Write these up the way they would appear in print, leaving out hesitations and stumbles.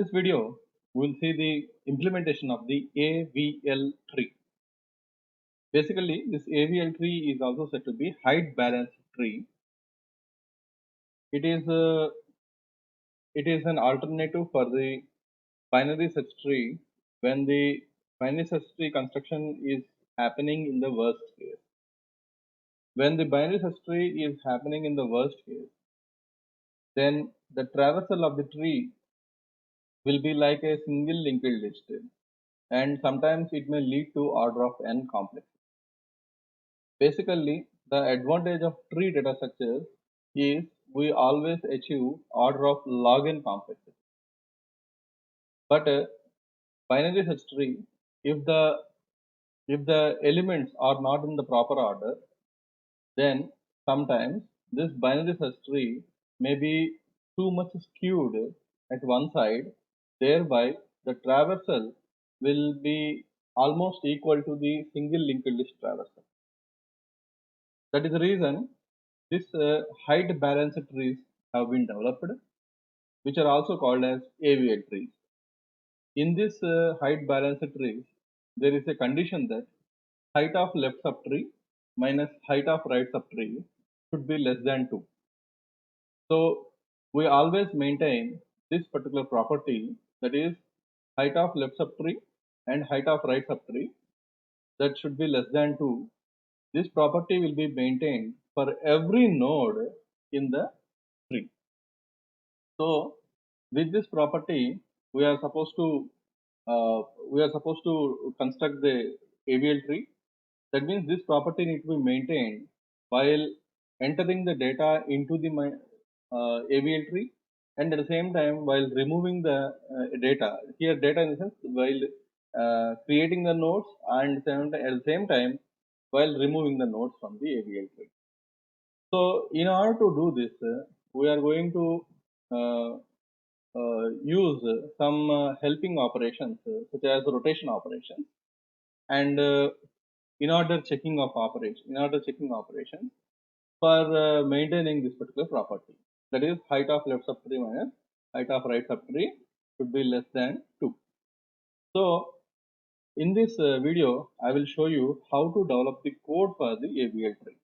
this video, we will see the implementation of the AVL tree. Basically, this AVL tree is also said to be height balanced tree. It is an alternative for the binary search tree when the binary search tree construction is happening in the worst case. When the binary search tree is happening in the worst case, then the traversal of the tree will be like a single linked list, and sometimes it may lead to order of n complexity. Basically, the advantage of tree data structures is we always achieve order of log n complexity. But binary search tree, if the elements are not in the proper order, then sometimes this binary search tree may be too much skewed at one side, thereby the traversal will be almost equal to the single linked list traversal. That is the reason this height balanced trees have been developed, which are also called as AVL trees. In this height balanced trees, there is a condition that height of left subtree minus height of right subtree should be less than 2. So we always maintain this particular property, that is height of left subtree and height of right subtree, that should be less than 2. This property will be maintained for every node in the tree. So with this property, we are supposed to construct the AVL tree. That means this property needs to be maintained while entering the data into the AVL tree, and at the same time while removing the data. Here, data in the sense while creating the nodes, and at the same time while removing the nodes from the AVL tree. So in order to do this, we are going to uh, use some helping operations such as rotation operations and in order checking operations for maintaining this particular property, that is height of left subtree minus height of right subtree should be less than 2. So in this video, I will show you how to develop the code for the AVL tree.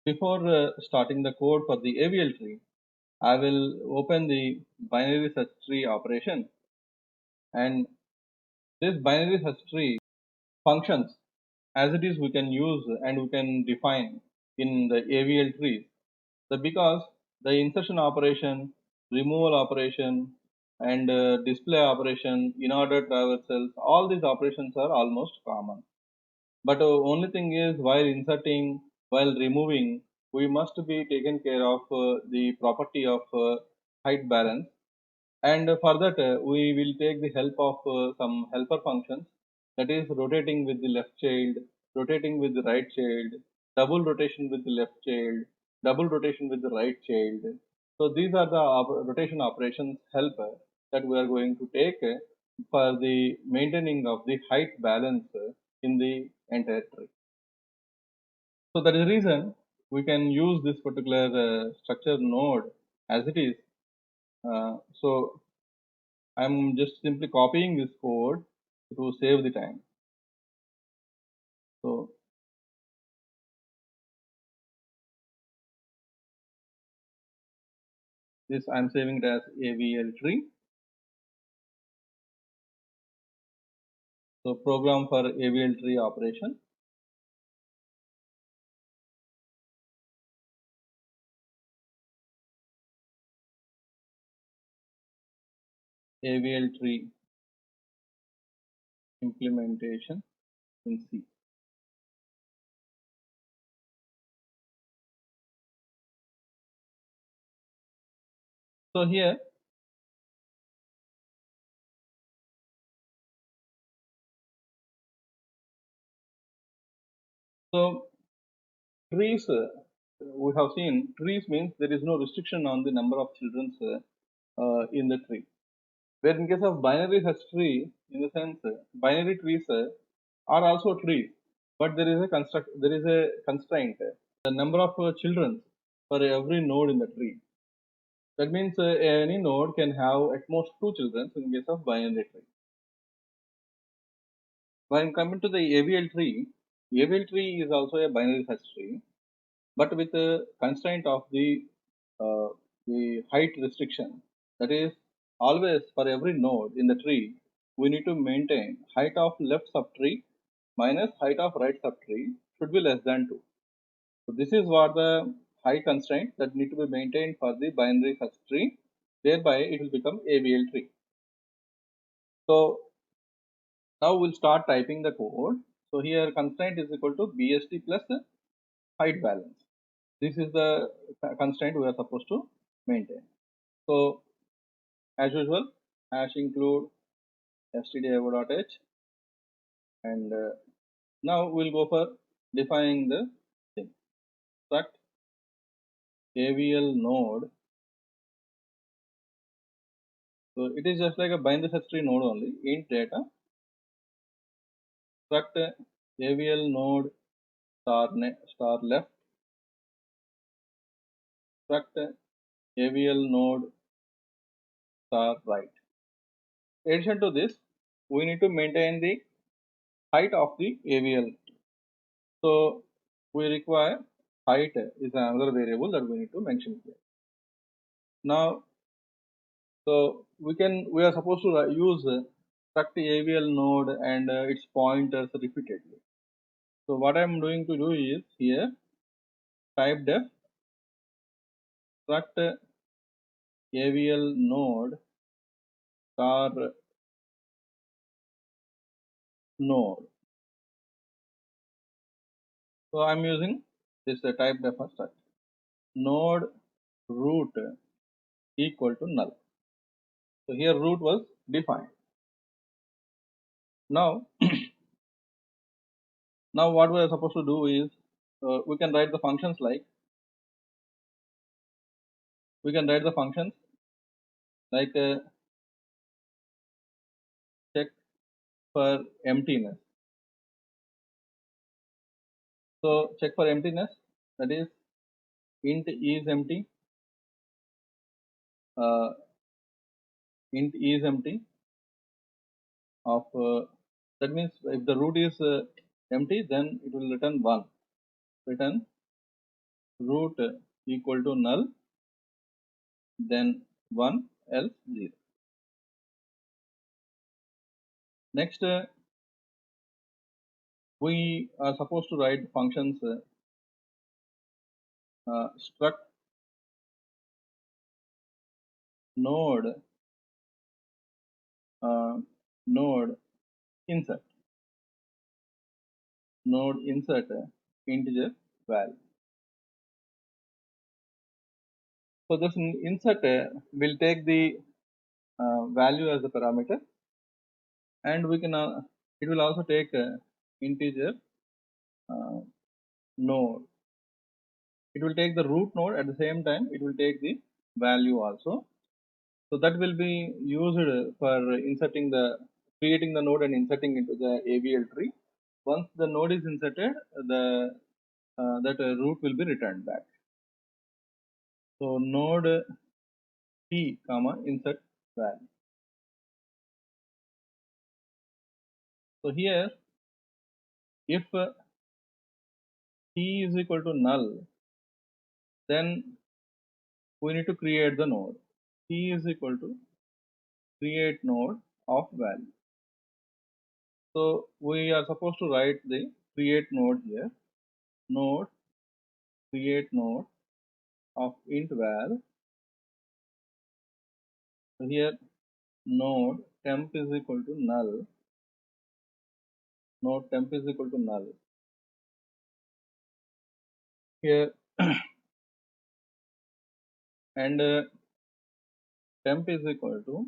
Before starting the code for the AVL tree, I will open the binary search tree operation, and this binary search tree functions as it is we can use and we can define in the AVL trees. Because the insertion operation, removal operation, and display operation, in order traversals, all these operations are almost common. But only thing is, while inserting, while removing, we must be taken care of the property of height balance, and for that we will take the help of some helper functions, that is rotating with the left child, rotating with the right child, double rotation with the left child, double rotation with the right child. So these are the rotation operations helper that we are going to take for the maintaining of the height balance in the entire tree. So that is the reason we can use this particular structure node as it is. So I'm just simply copying this code to save the time. So this I'm saving it as AVL tree. So program for AVL tree operation. AVL tree implementation in C. So here so trees we have seen trees means there is no restriction on the number of children in the tree. Where in case of binary search tree, in the sense binary trees are also trees, but there is a constraint, the number of children for every node in the tree. That means any node can have at most two children in case of binary tree. When coming to the AVL tree is also a binary search tree, but with a constraint of uh, the height restriction. That is, always for every node in the tree, we need to maintain height of left subtree minus height of right subtree should be less than 2. So this is what the height constraint that need to be maintained for the binary search tree. Thereby, it will become AVL tree. So now we'll start typing the code. So here constraint is equal to BST plus height balance. This is the constraint we are supposed to maintain. So as usual, hash include stdio.h, and now we'll go for defining the thing. Struct AVL node. So it is just like a binary search tree node only. Int data struct AVL node star left, struct AVL node star right. In addition to this, we need to maintain the height of the AVL. So we require height is another variable that we need to mention here. Now, so we are supposed to use struct AVL node and its pointers repeatedly. So what I am doing to do is here type def struct AVL node star node. So I am using this type def struct node root equal to null. So here root was defined. Now, now what we are supposed to do is we can write the functions like check for emptiness. So check for emptiness, that is int is empty, uh, int is empty of that means if the root is empty, then it will return 1. Return root equal to null, then 1 else 0. Next, we are supposed to write functions struct node uh, node insert integer value. So this insert will take the value as a parameter, and we can it will also take integer uh, node. It will take the root node, at the same time it will take the value also. So that will be used for creating the node and inserting into the AVL tree. Once the node is inserted, the that root will be returned back. So node t comma insert value. So here if t is equal to null, then we need to create the node. T is equal to create node of value. So we are supposed to write the create node here. Node create node of int val. So here node temp is equal to null. Node temp is equal to null. Here and temp is equal to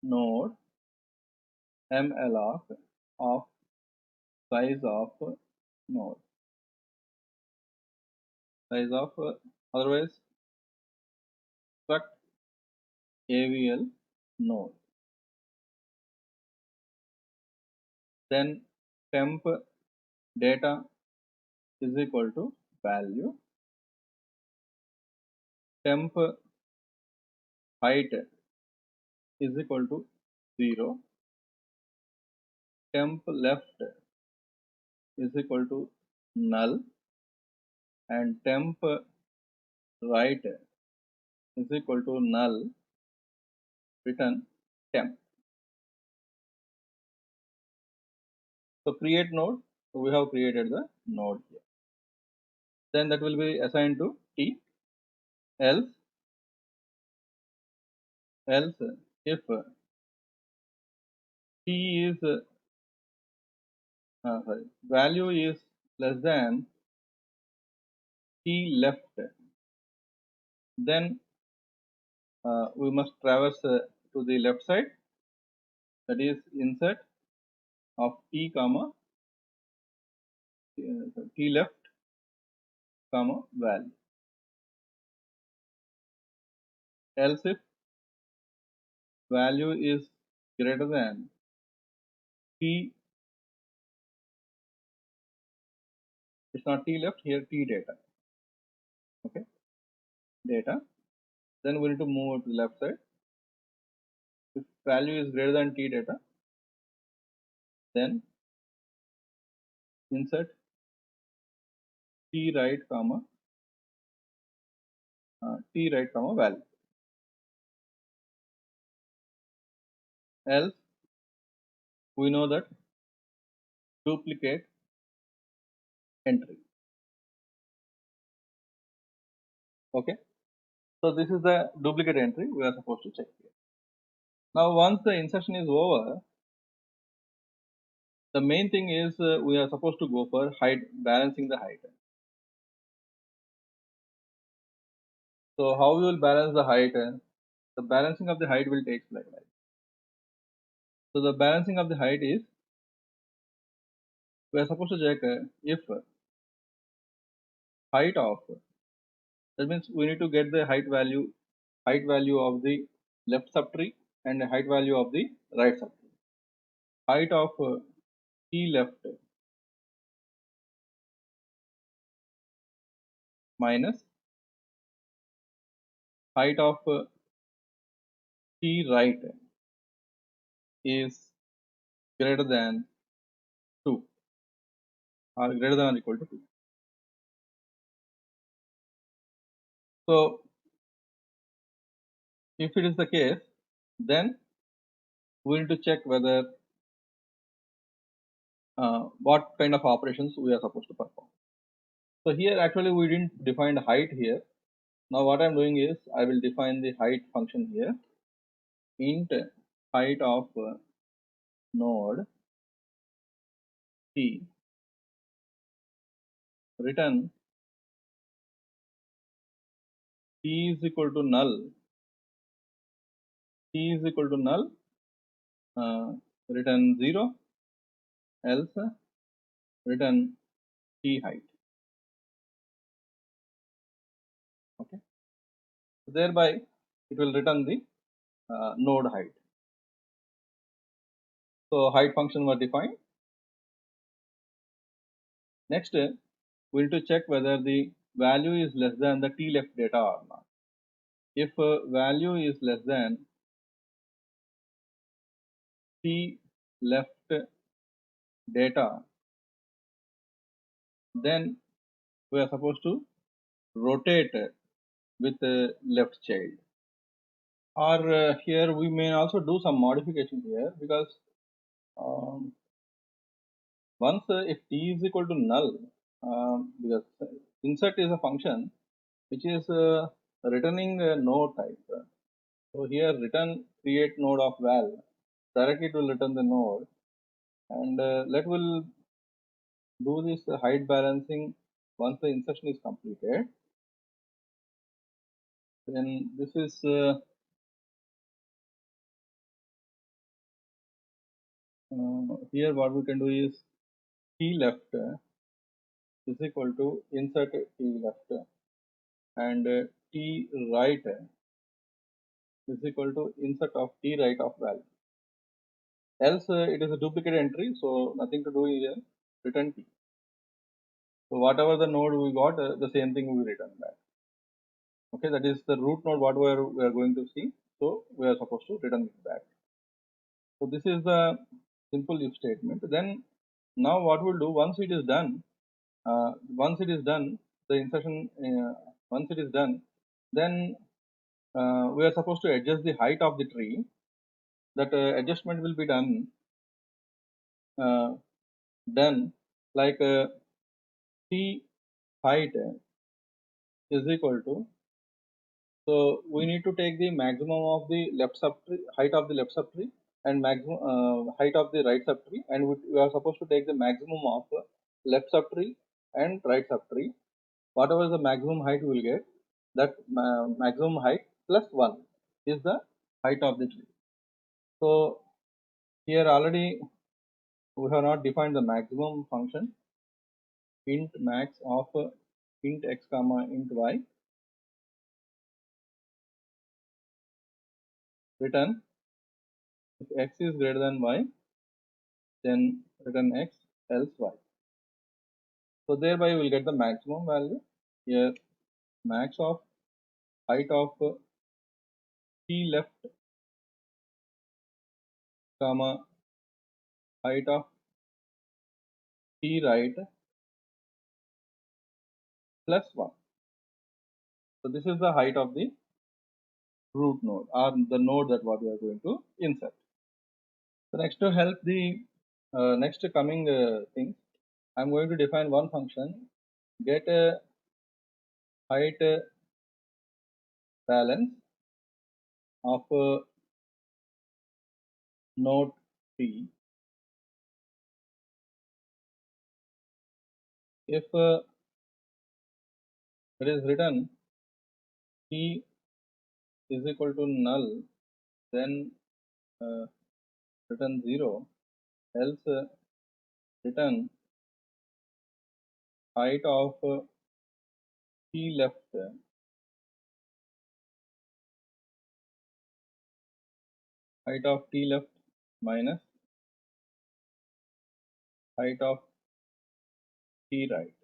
node malloc of size of node. Size of otherwise struct AVL node. Then temp data is equal to value. Temp height is equal to 0, temp left is equal to null, and temp right is equal to null, return temp. So create node. So we have created the node here. Then that will be assigned to T. Else if T is value is less than T left, then we must traverse to the left side, that is insert of T comma T left comma value. Else if value is greater than T, it's not T left here, T data. Okay, data. Then we need to move to the left side. If value is greater than T data, then insert T right comma T right comma value. Else we know that duplicate entry. Okay, so this is the duplicate entry we are supposed to check here. Now once the insertion is over, the main thing is we are supposed to go for height, balancing the height. So how we will balance the height? The balancing of the height will take like that. So the balancing of the height is, we are supposed to check if height of, that means we need to get the height value of the left subtree and the height value of the right subtree. Height of T left minus height of T right is greater than 2 or greater than or equal to 2. So if it is the case, then we need to check whether what kind of operations we are supposed to perform. So here actually we didn't define height here. Now what I'm doing is I will define the height function here. Int height of node T, return T is equal to null, return 0, else return T height. Okay, so thereby it will return the node height. So height function was defined. Next we need to check whether the value is less than the T left data or not. If value is less than T left data, then we are supposed to rotate with left child. Or here we may also do some modification here, because once if T is equal to null, because insert is a function which is returning a node type. So here return create node of val, directly it will return the node, and let will do this height balancing once the insertion is completed. Then this is here what we can do is T left is equal to insert T left, and T right is equal to insert of T right of value. Else it is a duplicate entry, so nothing to do here, return T. So whatever the node we got, the same thing we return back. Okay, that is the root node what we are going to see. So we are supposed to return it back. So this is the simple if statement. Then now what we'll do, once it is done, the insertion, once it is done, then we are supposed to adjust the height of the tree. That adjustment will be uh, done like t height is equal to, so we need to take the maximum of the left subtree, height of the left subtree, and maximum height of the right subtree, and we are supposed to take the maximum of left subtree and right subtree. Whatever is the maximum height we will get, that maximum height plus 1 is the height of the tree. So here already we have not defined the maximum function, int max of int x comma int y, return if x is greater than y, then return x else y. So thereby we will get the maximum value. Here max of height of t left comma height of t right plus 1. So this is the height of the root node or the node that what we are going to insert. So next, to help the next coming things, I'm going to define one function, get a height balance of node t if it is written t is equal to null, then uh, return 0, else return height of t left height of t left minus height of t right.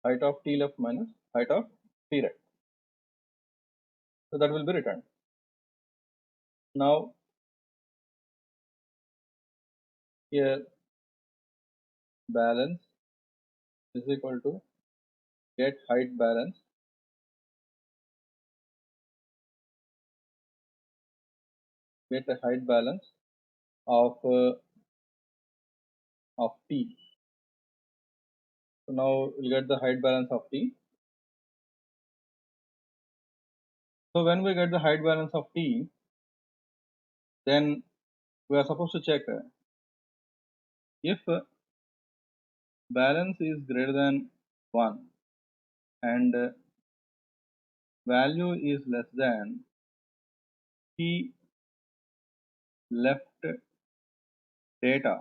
Height of t left minus height of t right. So that will be returned. Now here balance is equal to get height balance get a height balance of t. So now we'll get the height balance of t. So when we get the height balance of t, then we are supposed to check if balance is greater than 1 and value is less than t left data,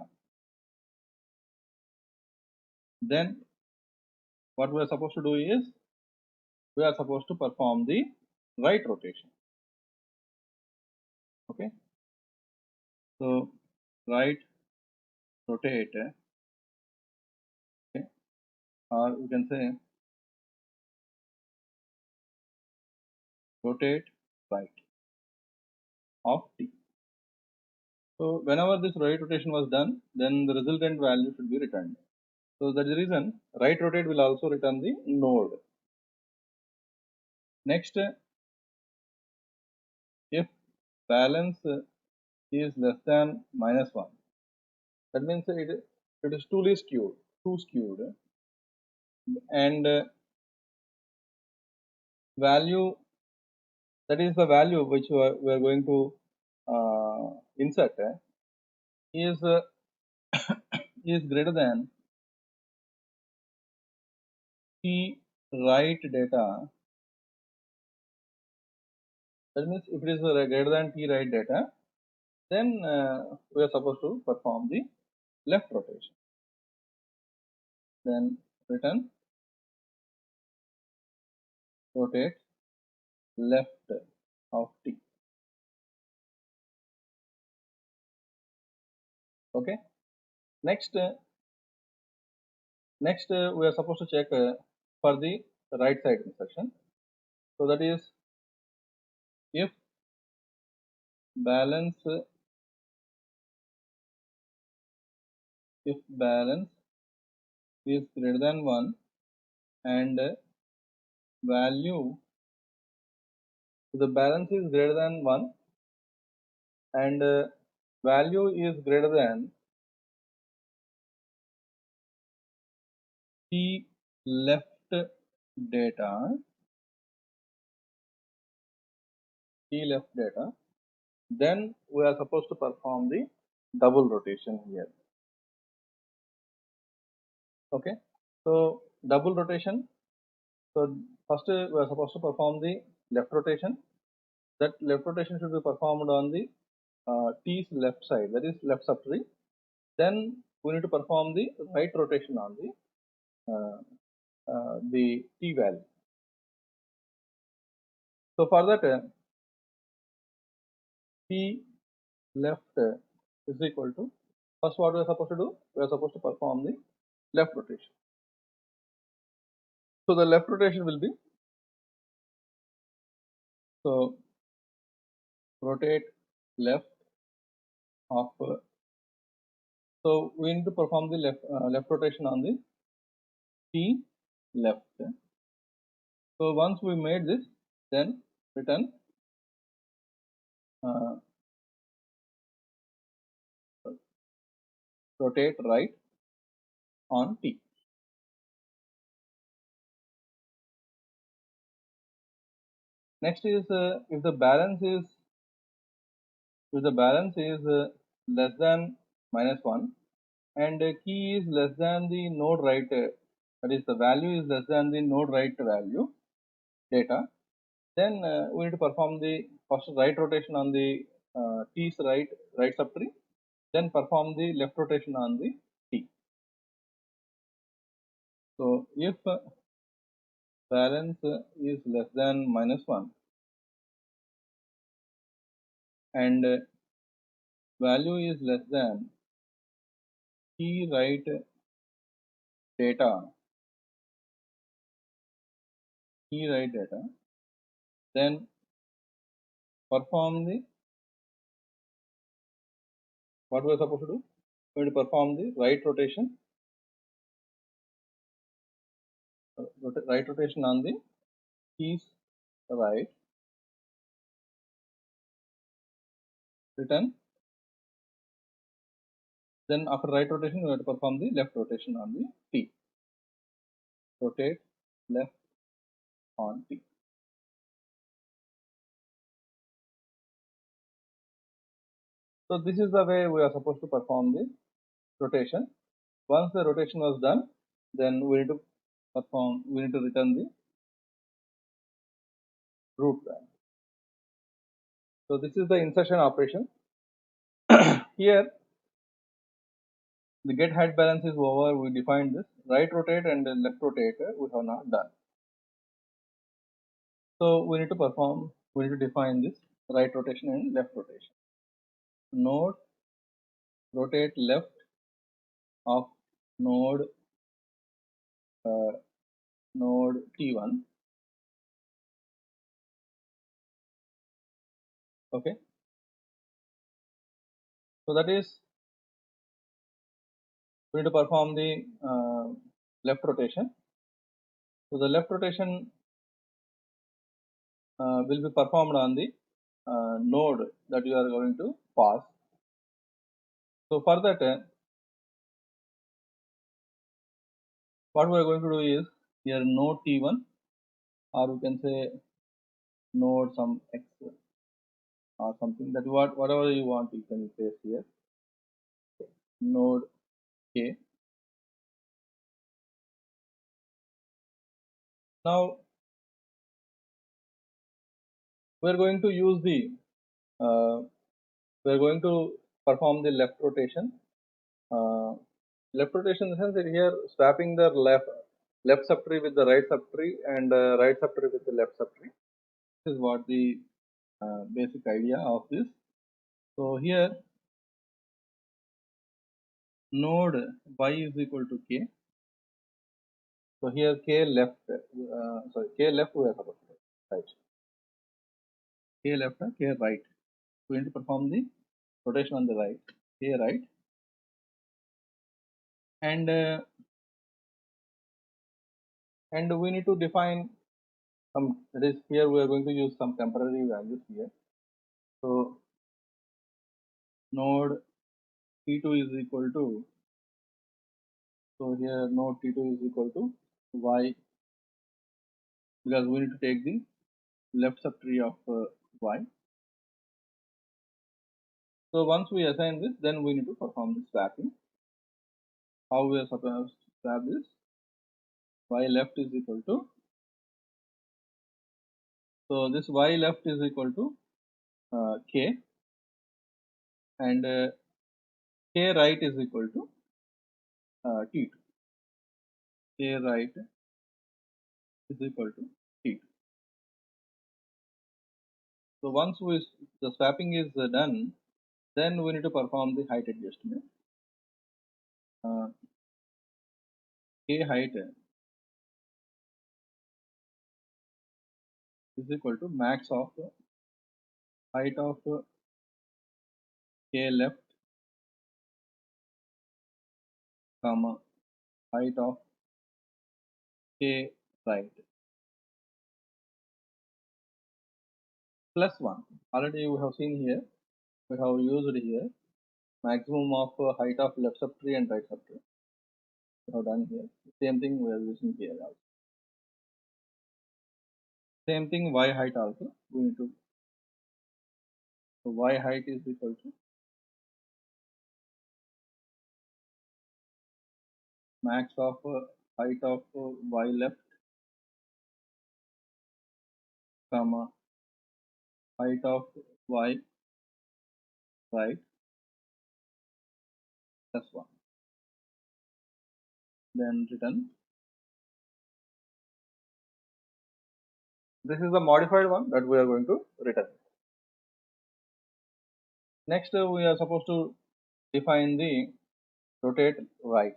then what we are supposed to do is we are supposed to perform the right rotation. Okay, so right rotate, okay, or you can say rotate right of t. So whenever this right rotation was done, then the resultant value should be returned. So that is the reason right rotate will also return the node. Next, if balance is less than -1, that means it is too skewed, and value, that is the value which we are going to insert is is greater than t right data. That means if it is greater than t right data, then we are supposed to perform the left rotation. Then return rotate left of t. Okay. Next, we are supposed to check for the right side instruction. So that is, if balance is greater than 1 and value, the balance is greater than 1 and value is greater than t left data, then we are supposed to perform the double rotation here. Okay, so double rotation. So first we are supposed to perform the left rotation. That left rotation should be performed on the t's left side, that is left subtree. Then we need to perform the right rotation on the t value. So for that, t left is equal to, first what we are supposed to do, we are supposed to perform the left rotation. So the left rotation will be, so rotate left of, so we need to perform the left rotation on the t left. So once we made this, then return rotate right on t. Next is if the balance is less than -1 and key is less than the node right, that is the value is less than the node right value data, then we need to perform the first right rotation on the t's right subtree, then perform the left rotation on the t. So if balance is less than -1 and value is less than t right data, then perform the, what we are supposed to do, we need to perform the right rotation on the t's right, return, then after right rotation we have to perform the left rotation on the t, rotate left on t. So this is the way we are supposed to perform the rotation. Once the rotation was done, then we need to return the root value. So this is the insertion operation. Here the get height balance is over, we defined this. Right rotate and left rotate we have not done. So we need to define this right rotation and left rotation. Node rotate left of node T1. Okay. So that is, we need to perform the left rotation. So the left rotation will be performed on the node that you are going to pass. So for that, what we are going to do is, here node T1, or we can say node some x or something, that whatever you want you can place here, node K. Now we are going to use the we are going to perform the left rotation. Left rotation in the sense that here swapping the left subtree with the right subtree and right subtree with the left subtree. This is what the basic idea of this. So here node y is equal to k, So here k left, k left we are supposed to right. K left, k right. We need to perform the rotation on the right, k right, and we need to define some. That is, here we are going to use some temporary values here. So node t2 is equal to, so here node t2 is equal to y, because we need to take the left subtree of y. So once we assign this, then we need to perform the swapping. How we are supposed to swap this? Y left is equal to, so this y left is equal to k, and k right is equal to t2. K right is equal to t2. So once the swapping is done, then we need to perform the height adjustment. K height is equal to max of height of k left, comma height of k right, plus 1. Already we have seen here, we have used here maximum of height of left subtree and right subtree. We have done here. Same thing we are using here also. Same thing y height also. We need to, so y height is equal to max of height of y left, comma height of y right, plus 1. Then return. This is the modified one that we are going to return. Next, we are supposed to define the rotate right.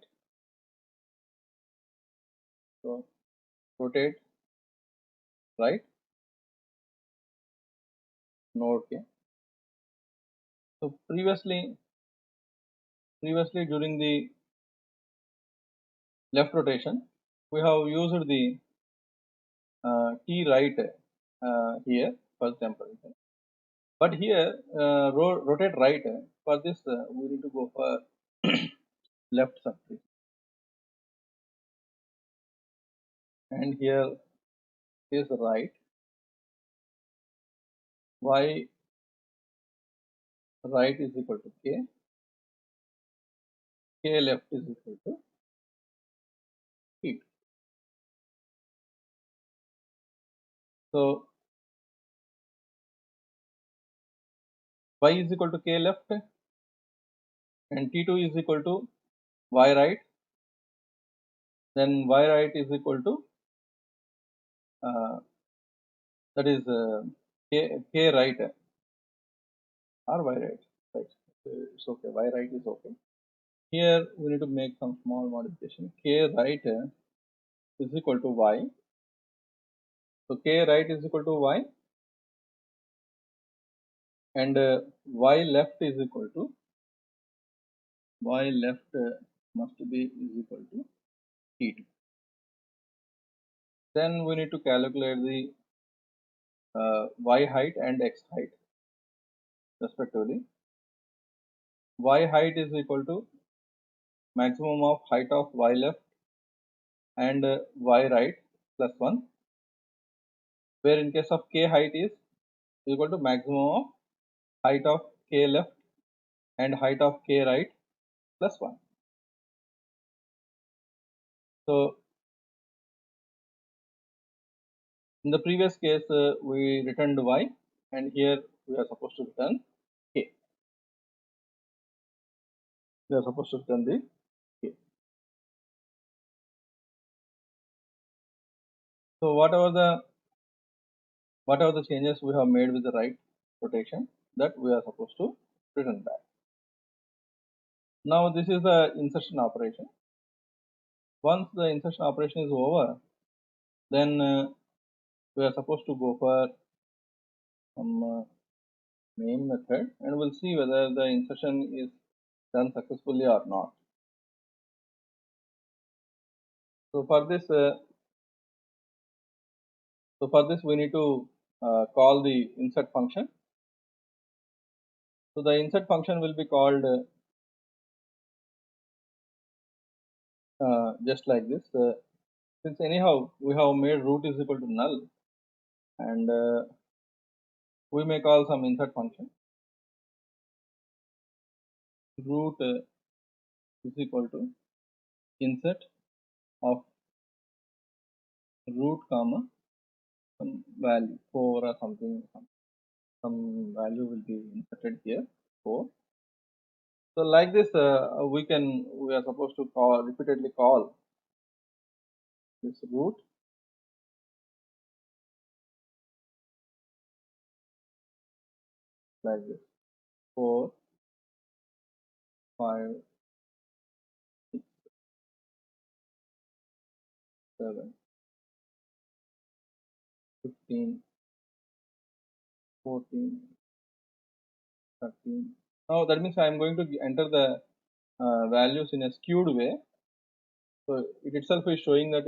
So rotate right, node k. So previously during the left rotation, we have used the t right here for temperature. But here rotate right, for this we need to go for left subtree, and here is right, y right is equal to k, k left is equal to t. So y is equal to k left and t2 is equal to y right, then y right is equal to that is k right or y right, right. It's okay, y right is okay. Here we need to make some small modification. K right is equal to y. So k right is equal to y, and y left is equal to, y left must be is equal to t2. Then we need to calculate the y height and x height respectively. Y height is equal to maximum of height of y left and y right plus 1, where in case of k height is equal to maximum of height of k left and height of k right plus 1. So in the previous case we returned y, and here we are supposed to return k. We are supposed to return the k. So whatever the changes we have made with the right rotation, that we are supposed to return back. Now this is the insertion operation. Once the insertion operation is over, then we are supposed to go for some main method, and we'll see whether the insertion is done successfully or not. So for this, we need to call the insert function. So the insert function will be called just like this. Since anyhow we have made root is equal to null, and we may call some insert function. Root is equal to insert of root comma some value 4 or something, some value will be inserted here 4. So like this, we are supposed to repeatedly call this root like this 4, 5, 6, 7, 15, 14, 13. Now that means I am going to enter the values in a skewed way. So it itself is showing that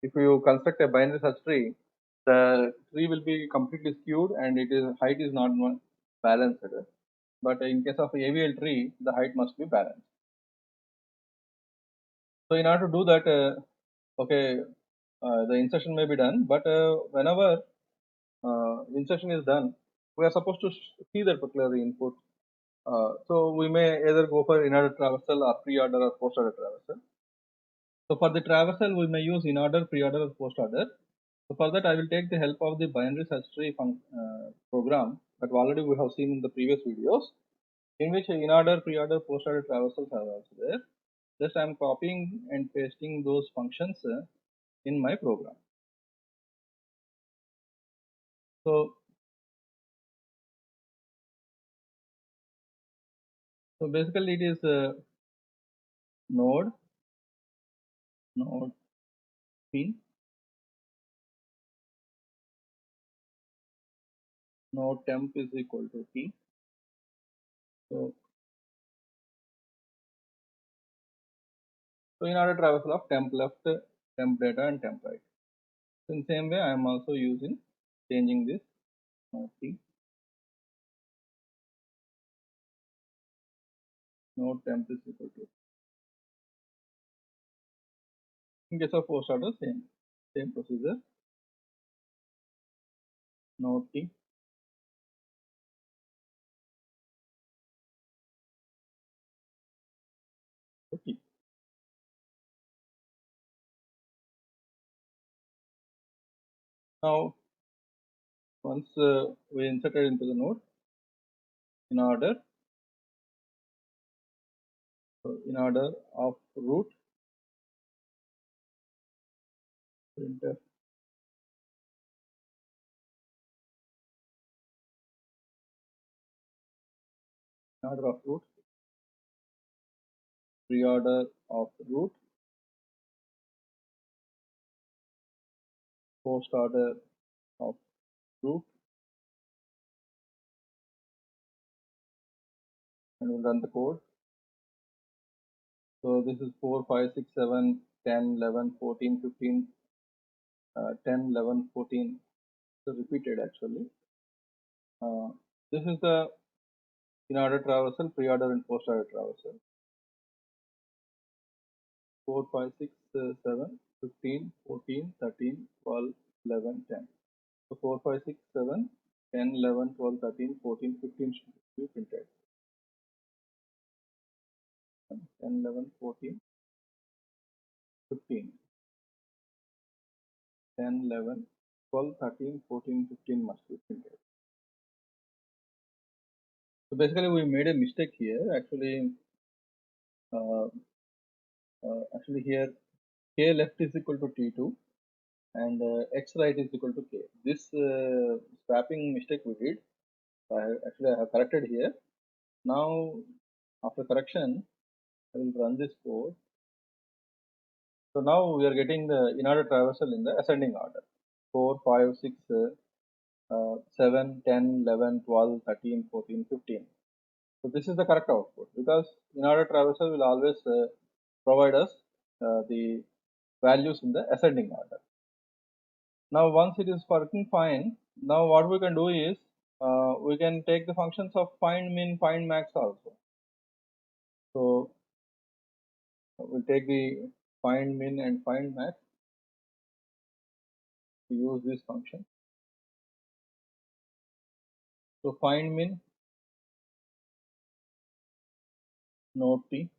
if you construct a binary search tree, the tree will be completely skewed and height is not balanced. But in case of AVL tree, the height must be balanced. So in order to do that, the insertion may be done, but whenever insertion is done, we are supposed to see that particular input. So we may either go for in-order traversal or pre-order or post-order traversal. So for the traversal, we may use in-order, pre-order, or post-order. So for that, I will take the help of the binary search tree program that already we have seen in the previous videos, in which in-order, pre-order, post-order traversals are also there. Just I am copying and pasting those functions in my program. So basically it is node pin, node temp is equal to t. So in order traversal of temp left, temp data, and temp right. So in same way, I am also changing this node t, node temp is equal to. In case of post order, same procedure. Node t, t. Now once we inserted into the node in order, so in order of root, printf in order of root, pre-order of root, post order of root, and we'll run the code. So this is 4, 5, 6, 7, 10, 11, 14, 15, 10, 11, 14. So repeated actually. This is the in-order traversal, pre-order and post-order traversal. 4, 5, 6, 7, 15, 14, 13, 12, 11, 10. So 4, 5, 6, 7, 10, 11, 12, 13, 14, 15 should be printed. 10, 11, 14, 15. 10, 11, 12, 13, 14, 15 must be printed. So basically we made a mistake here. Actually here k left is equal to t2 and x right is equal to k. This swapping mistake we did. I have corrected here. Now after correction, I will run this code. So now we are getting the in-order traversal in the ascending order. 4, 5, 6, 7, 10, 11, 12, 13, 14, 15. So this is the correct output, because in-order traversal will always provide us the values in the ascending order. Now once it is working fine, now what we can do is we can take the functions of find min, find max also. So we'll take the find min and find max to use this function. So find min node t,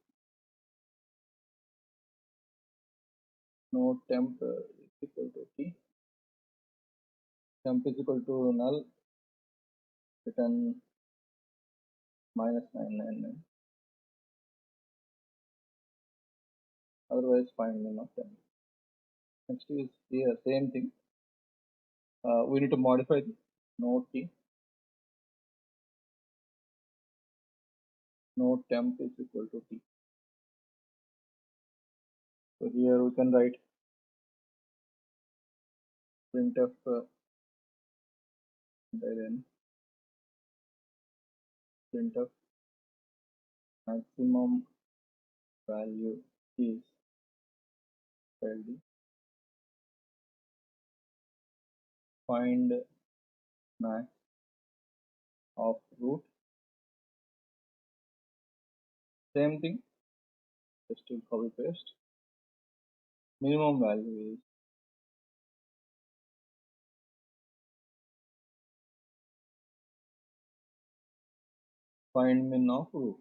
node temp is equal to t, temp is equal to null, return minus 999, otherwise find min of temp. Next is here same thing. We need to modify the node t, node temp is equal to t. So here we can write printf then printf maximum value is ld, find max of root, same thing, just to copy paste. Minimum value is find min of root.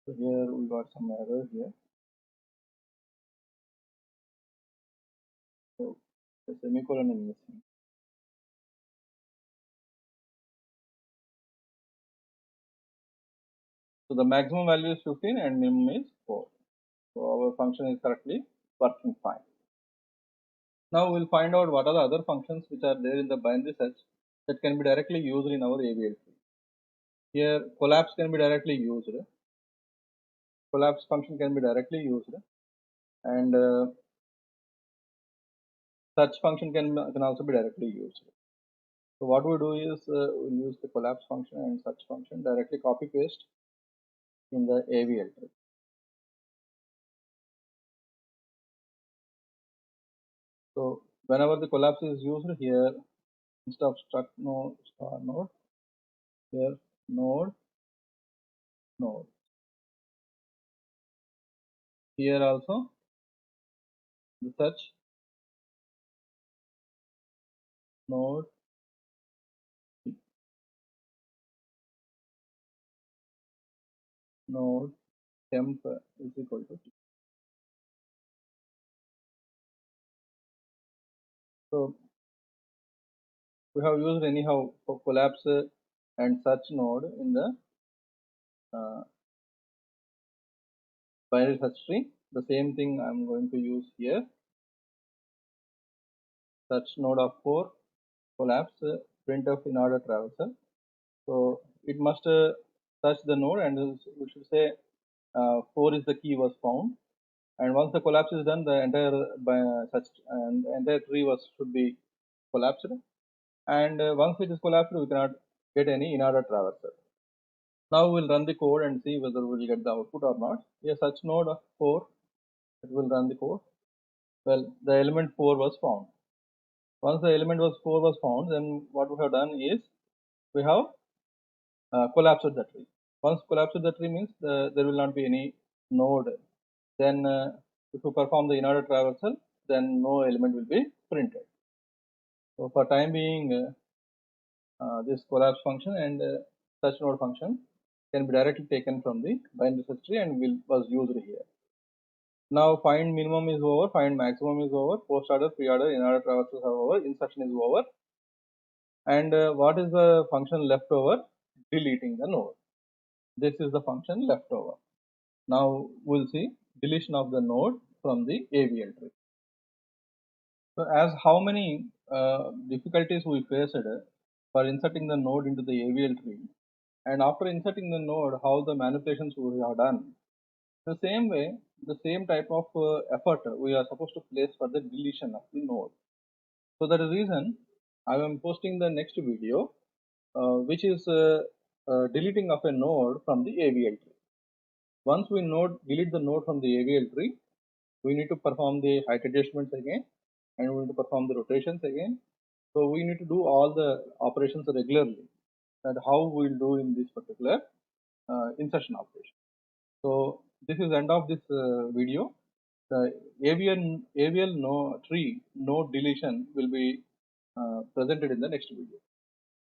So here we got some error here. So the semicolon is missing. So the maximum value is 15 and minimum is 4. So our function is correctly working fine. Now we'll find out what are the other functions which are there in the binary search that can be directly used in our AVL tree. Here collapse can be directly used. Collapse function can be directly used, and search function can also be directly used. So what we do is we'll use the collapse function and search function, directly copy paste in the AVL tree. So whenever the collapse is used here, instead of struct node star node, here node node. Here also the search node node temp is equal to t. So we have used anyhow for collapse and search node in the binary search tree. The same thing I'm going to use here. Search node of 4, collapse, printf in order traversal. So it must search the node, and we should say 4 is the key was found. And once the collapse is done, the entire such and entire tree should be collapsed. And once it is collapsed, we cannot get any in order traversal. Now we'll run the code and see whether we'll get the output or not. Here such node of 4, it will run the code. Well, the element 4 was found. Once the element 4 was found, then what we have done is we have collapsed the tree. Once collapsed the tree means there will not be any node. Then if you perform the in-order traversal, then no element will be printed. So for time being, this collapse function and search node function can be directly taken from the binary search tree and was used here. Now find minimum is over, find maximum is over, post order, pre order, in order traversals are over, insertion is over. And what is the function left over? Deleting the node. This is the function left over. Now we'll see deletion of the node from the AVL tree. So as how many difficulties we faced for inserting the node into the AVL tree, and after inserting the node, how the manipulations we have done. The same way, the same type of effort we are supposed to place for the deletion of the node. So that is the reason I am posting the next video, which is deleting of a node from the AVL tree. Once we delete the node from the AVL tree, we need to perform the height adjustments again, and we need to perform the rotations again. So we need to do all the operations regularly. And how we will do in this particular insertion operation. So this is end of this video. The AVL tree node deletion will be presented in the next video.